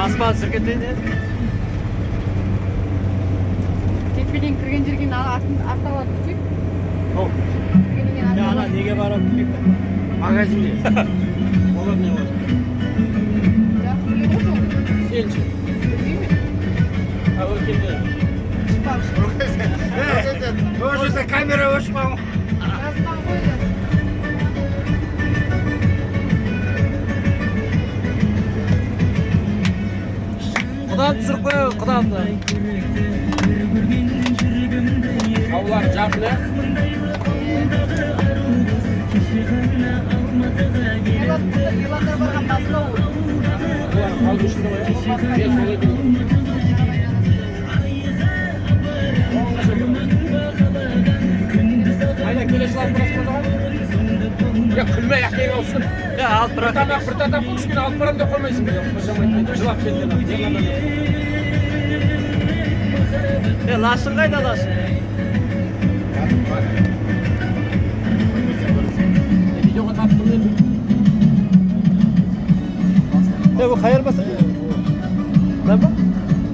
Аспан сіркетейді. Кетпеден кірген жерген арталады түсек. Ана неге барады керек? Магазинге. Олар не болады? Сенші. Өткенде. Ол жерде камера өшмау. Құдан түсіріп қойып, құданды. Аулар жақын, ә? Еландар барған басқа ол. Олар қалды үшінде қойып. Мен солай білдім. Айна келесі алып тұрасың ба? Ya külmey yakayı olsun. Ya alt bırak. Bir tane bu gün alt param da koymayısın. Жылап kendine. Lasın kayda lasın. Videoga taptım. Ya bu kayar basın.